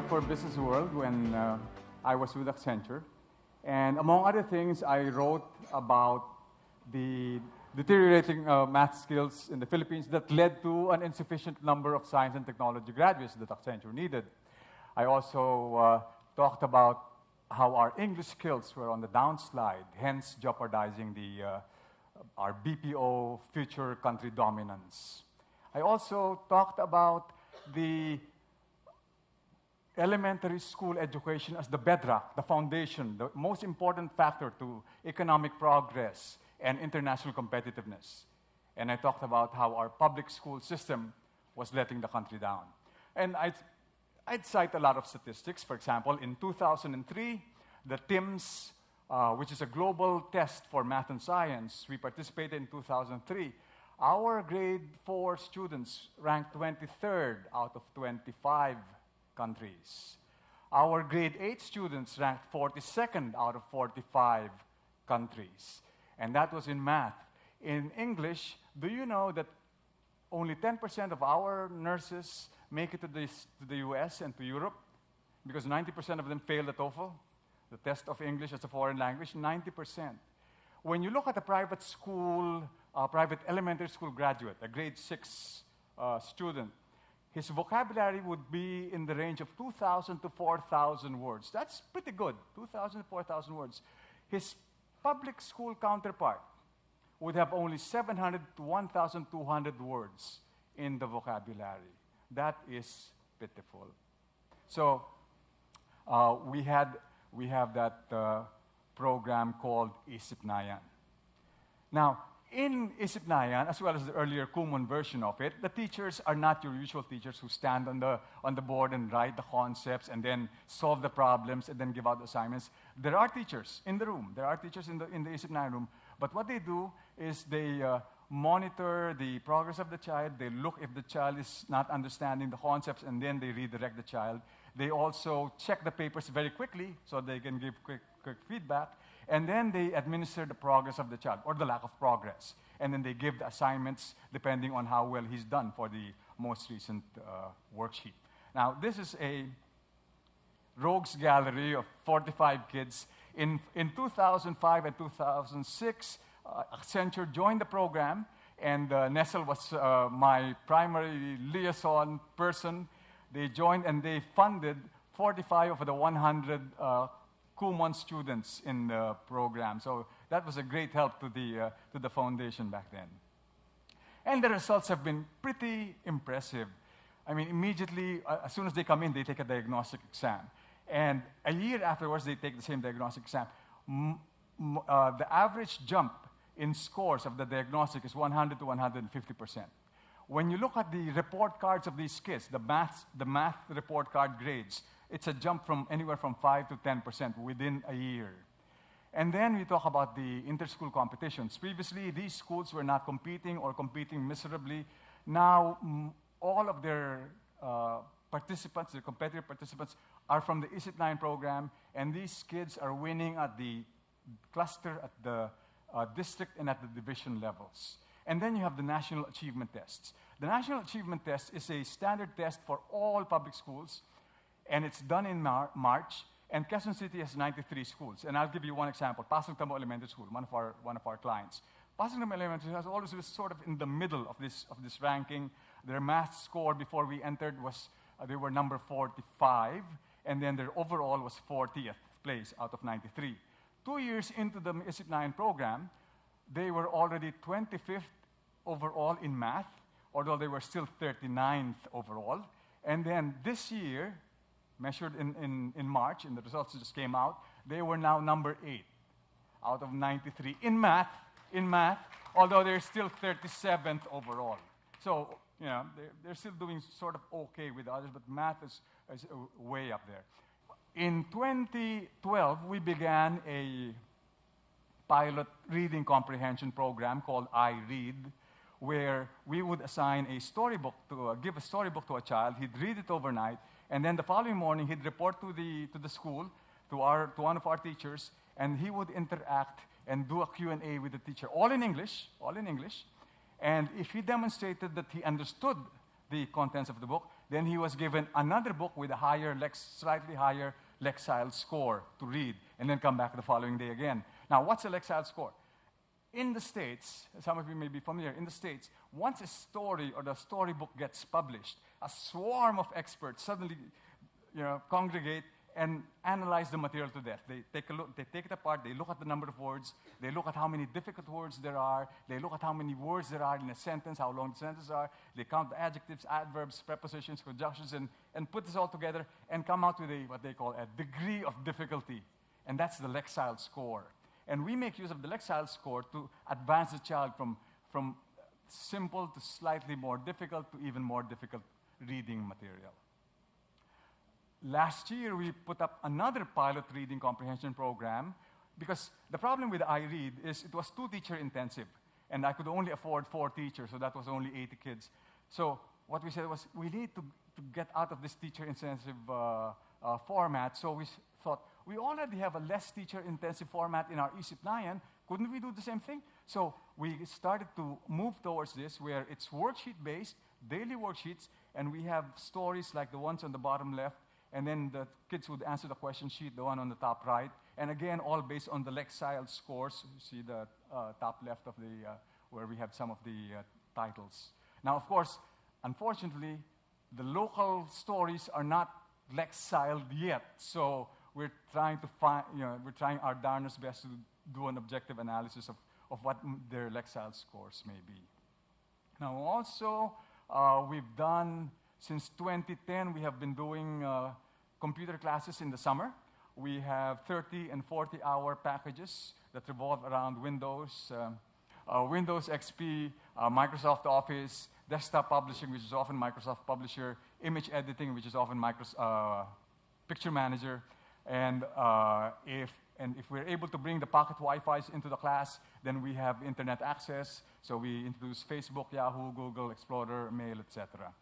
write for Business World when I was with Accenture. And among other things, I wrote about the deteriorating math skills in the Philippines that led to an insufficient number of science and technology graduates that Accenture needed. I also talked about how our English skills were on the downslide, hence jeopardizing our BPO future country dominance. I also talked about the elementary school education as the bedrock, the foundation, the most important factor to economic progress and international competitiveness. And I talked about how our public school system was letting the country down. And I'd cite a lot of statistics. For example, in 2003, the TIMSS, which is a global test for math and science, we participated in 2003. Our grade 4 students ranked 23rd out of 25 countries. Our grade 8 students ranked 42nd out of 45 countries. And that was in math. In English, do you know that only 10% of our nurses make it to the US and to Europe? Because 90% of them failed the TOEFL, the test of English as a foreign language, 90%. When you look at a private school, private elementary school graduate, a grade 6 student, his vocabulary would be in the range of 2,000 to 4,000 words. That's pretty good, 2,000 to 4,000 words. His public school counterpart would have only 700 to 1,200 words in the vocabulary. That is pitiful. So we have that program called iSipnayan. Now, in iSipnayan, as well as the earlier Kumon version of it, the teachers are not your usual teachers who stand on the board and write the concepts and then solve the problems and then give out the assignments. There are teachers in the room. There are teachers in the iSipnayan room. But what they do is they monitor the progress of the child. They look if the child is not understanding the concepts, and then they redirect the child. They also check the papers very quickly so they can give quick feedback. And then they administer the progress of the child, or the lack of progress. And then they give the assignments depending on how well he's done for the most recent worksheet. Now, this is a rogues gallery of 45 kids. In 2005 and 2006, Accenture joined the program, and Nessel was my primary liaison person. They joined and they funded 45 of the 100 Kumon students in the program. So that was a great help to the foundation back then. And the results have been pretty impressive. I mean, immediately, as soon as they come in, they take a diagnostic exam. And a year afterwards, they take the same diagnostic exam. The average jump in scores of the diagnostic is 100 to 150%. When you look at the report cards of these kids, the math report card grades, it's a jump from anywhere from 5 to 10% within a year. And then we talk about the inter-school competitions. Previously, these schools were not competing or competing miserably. Now, all of their participants, the competitive participants, are from the iSipnayan program, and these kids are winning at the cluster, at the district, and at the division levels. And then you have the National Achievement Tests. The National Achievement Test is a standard test for all public schools, and it's done in March, and Quezon City has 93 schools. And I'll give you one example, Pasig Tamo Elementary School, one of our clients. Pasig Tamo Elementary School has always been sort of in the middle of this ranking. Their math score before we entered was, they were number 45, and then their overall was 40th place out of 93. 2 years into the iSipnayan program, they were already 25th overall in math, although they were still 39th overall. And then this year, measured in March, and the results just came out, they were now number 8 out of 93 in math, although they're still 37th overall. So, you know, they're still doing sort of okay with others, but math is way up there. In 2012, we began a pilot reading comprehension program called iRead, where we would assign a storybook give a storybook to a child. He'd read it overnight, and then the following morning he'd report to the school, to one of our teachers, and he would interact and do a Q&A with the teacher, all in English. And if he demonstrated that he understood the contents of the book, Then he was given another book with a slightly higher Lexile score to read, and then come back the following day again. Now, what's a Lexile score? In the States, some of you may be familiar, in the States, once a story or the storybook gets published, a swarm of experts suddenly congregate and analyze the material to death. They take a look, they take it apart, they look at the number of words, they look at how many difficult words there are, they look at how many words there are in a sentence, how long the sentences are, they count the adjectives, adverbs, prepositions, conjunctions, and put this all together and come out with what they call a degree of difficulty. And that's the Lexile score. And we make use of the Lexile score to advance the child from simple to slightly more difficult to even more difficult reading material. Last year, we put up another pilot reading comprehension program because the problem with iRead is it was 2 teacher intensive, and I could only afford 4 teachers, so that was only 80 kids. So what we said was, we need to get out of this teacher intensive format, so we thought, we already have a less teacher intensive format in our iSipnayan, couldn't we do the same thing? So we started to move towards this, where it's worksheet based, daily worksheets, and we have stories like the ones on the bottom left, and then the kids would answer the question sheet, the one on the top right. And again, all based on the Lexile scores. You see the top left of where we have some of the titles. Now, of course, unfortunately, the local stories are not Lexiled yet. So we're trying to we're trying our darnest best to do an objective analysis of what their Lexile scores may be. Now, also, we've done, since 2010, we have been doing computer classes in the summer. We have 30 and 40-hour packages that revolve around Windows, Windows XP, Microsoft Office, desktop publishing, which is often Microsoft Publisher, image editing, which is often Microsoft Picture Manager, and if we're able to bring the pocket Wi-Fi's into the class, then we have internet access. So we introduce Facebook, Yahoo, Google, Explorer, Mail, etc.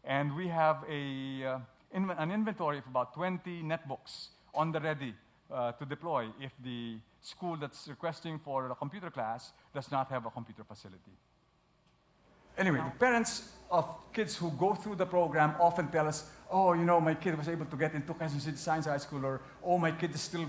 And we have an inventory of about 20 netbooks on the ready to deploy if the school that's requesting for a computer class does not have a computer facility. Anyway, the parents of kids who go through the program often tell us, oh, my kid was able to get into Quezon City Science High School, or, oh, my kid is still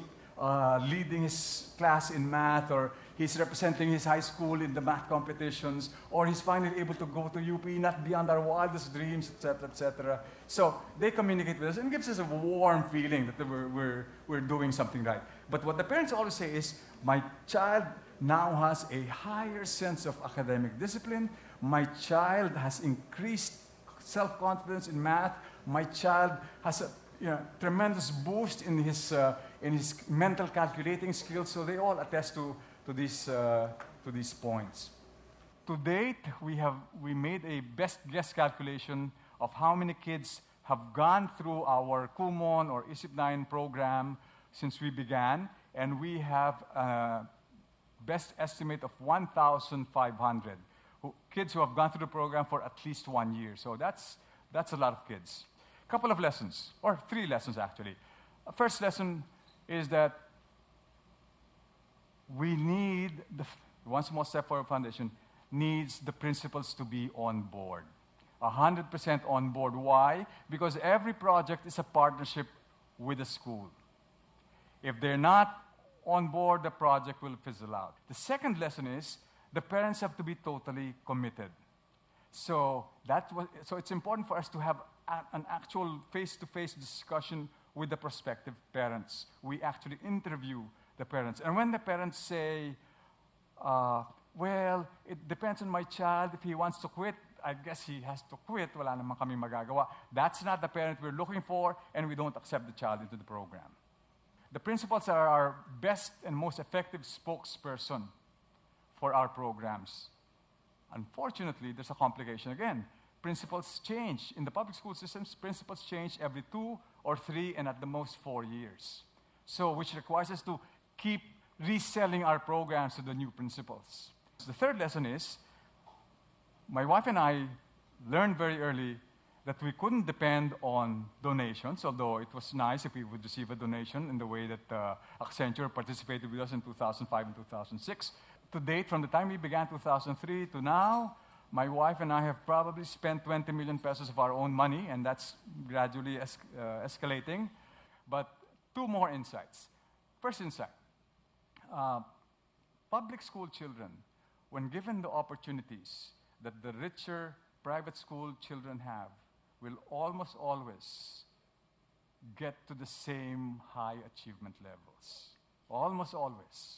leading his class in math, or he's representing his high school in the math competitions, or he's finally able to go to UP, not beyond our wildest dreams, etc., etc. So they communicate with us and gives us a warm feeling that we're doing something right. But what the parents always say is, my child now has a higher sense of academic discipline, my child has increased self-confidence in math, my child has a tremendous boost in his mental calculating skills. So they all attest to these points. To date, we made a best guess calculation of how many kids have gone through our Kumon or iSipnayan program since we began, and we have a best estimate of 1,500 kids who have gone through the program for at least 1 year. So that's a lot of kids. A couple of lessons, or 3 lessons actually. First lesson is that we need, one small step for our foundation, needs the principals to be on board. 100% on board. Why? Because every project is a partnership with the school. If they're not on board, the project will fizzle out. The second lesson is the parents have to be totally committed. So it's important for us to have an actual face-to-face discussion with the prospective parents. We actually interview the parents. And when the parents say, well, it depends on my child. If he wants to quit, I guess he has to quit. Wala naman kami magagawa. That's not the parent we're looking for, and we don't accept the child into the program. The principals are our best and most effective spokesperson for our programs. Unfortunately, there's a complication again. Principals change. In the public school systems, principals change every 2 or 3 and at the most 4 years. So, which requires us to keep reselling our programs to the new principals. The third lesson is, my wife and I learned very early that we couldn't depend on donations, although it was nice if we would receive a donation in the way that Accenture participated with us in 2005 and 2006. To date, from the time we began 2003 to now, My wife and I have probably spent 20 million pesos of our own money, and that's gradually escalating. But two more insights. First insight, public school children, when given the opportunities that the richer private school children have, will almost always get to the same high achievement levels. Almost always.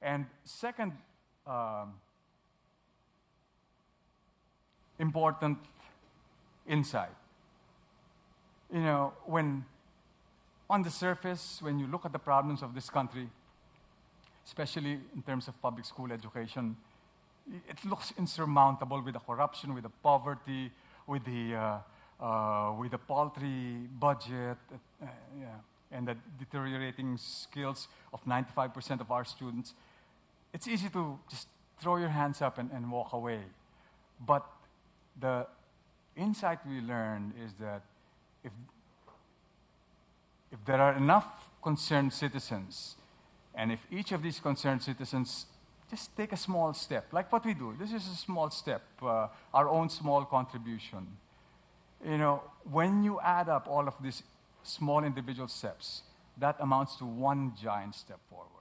And second important insight, when on the surface, when you look at the problems of this country, especially in terms of public school education, it looks insurmountable with the corruption, with the poverty, with the paltry budget, and the deteriorating skills of 95% of our students. It's easy to just throw your hands up and walk away. But the insight we learned is that if there are enough concerned citizens, and if each of these concerned citizens just take a small step, like what we do, this is a small step, our own small contribution. When you add up all of these small individual steps, that amounts to one giant step forward.